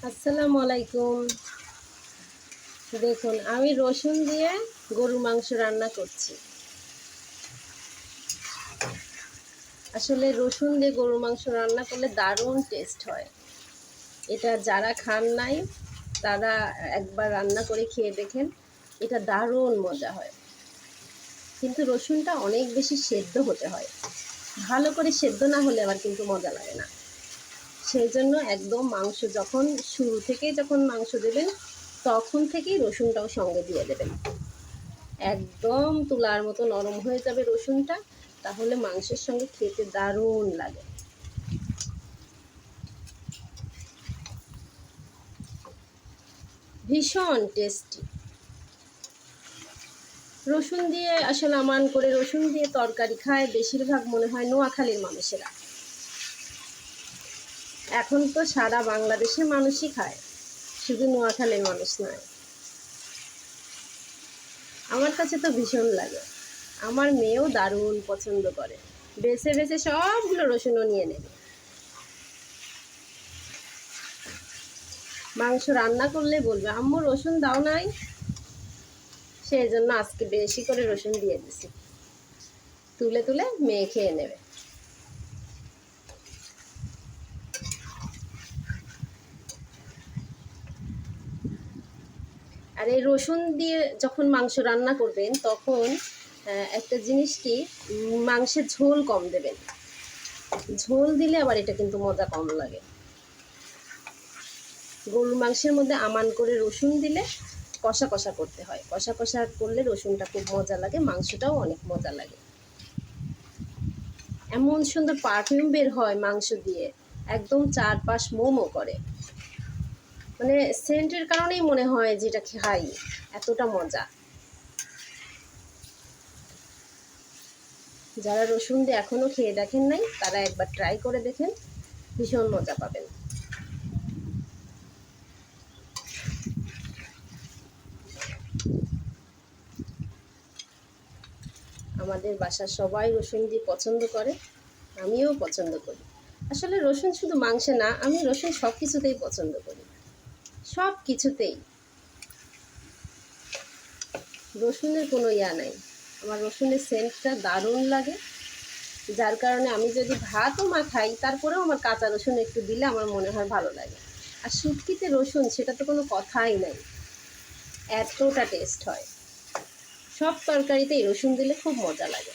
আসসালামু আলাইকুম। দেখুন আমি রসুন দিয়ে গরুর মাংস রান্না করছি। আসলে রসুন দিয়ে গরুর মাংস রান্না করলে দারুণ টেস্ট হয়। এটা যারা খান নাই তারা একবার রান্না করে খেয়ে দেখেন, এটা দারুণ মজা হয়। কিন্তু রসুনটা অনেক বেশি সেদ্ধ হতে হয়, ভালো করে সেদ্ধ না হলে আবার কিন্তু মজা লাগে না। সেই জন্য একদম মাংস যখন শুরু থেকেই যখন মাংস দেবেন তখন থেকেই রসুনটাও সঙ্গে দিয়ে দেবেন। একদম তুলার মতো নরম হয়ে যাবে রসুনটা, তাহলে মাংসের সঙ্গে খেতে দারুণ লাগে। ভীষণ টেস্টি। রসুন দিয়ে আসলে আমান করে রসুন দিয়ে তরকারি খায় বেশিরভাগ মনে হয় নোয়াখালীর মানুষেরা। এখন তো সারা বাংলাদেশের মানুষই খায়, শুধু নোয়াখালীর মানুষ নয়। আমার কাছে তো ভীষণ লাগে, আমার মেয়েও দারুণ পছন্দ করে। বেছে বেছে সবগুলো রসুনও নিয়ে নেবে। মাংস রান্না করলে বলবে আম্মু রসুন দাও নাই, সেই জন্য আজকে বেশি করে রসুন দিয়ে দিছি। তুলে তুলে মেয়ে খেয়ে নেবে। আর এই রসুন দিয়ে যখন মাংস রান্না করবেন তখন একটা জিনিস কি, মাংসের ঝোল কম দেবেন। ঝোল দিলে আবার এটা কিন্তু মজা কম লাগে। গরুর মাংসের মধ্যে আমান করে রসুন দিলে কষা কষা করতে হয়, কষা কষা করলে রসুনটা খুব মজা লাগে, মাংসটাও অনেক মজা লাগে। এমন সুন্দর পারফিউম বের হয় মাংস দিয়ে, একদম চারপাশ মোমো করে। মানে সেন্টের কারণেই মনে হয় যে এটা খাই, এতটা মজা। যারা রসুন দিয়ে এখনও খেয়ে দেখেন নাই তারা একবার ট্রাই করে দেখেন, ভীষণ মজা পাবেন। আমাদের বাসার সবাই রসুন দিয়ে পছন্দ করে, আমিও পছন্দ করি। আসলে রসুন শুধু মাংসে না, আমি রসুন সব কিছুতেই পছন্দ করি, সব কিছুতেই। রসুনের কোনো ইয়া নাই, আমার রসুনের সেন্টটা দারুণ লাগে। যার কারণে আমি যদি ভাতও খাই তারপরেও আমার কাঁচা রসুন একটু দিলে আমার মনে হয় ভালো লাগে। আর শুটকিতে রসুন সেটা তো কোনো কথাই নাই, এতটা টেস্ট হয়। সব তরকারিতেই রসুন দিলে খুব মজা লাগে।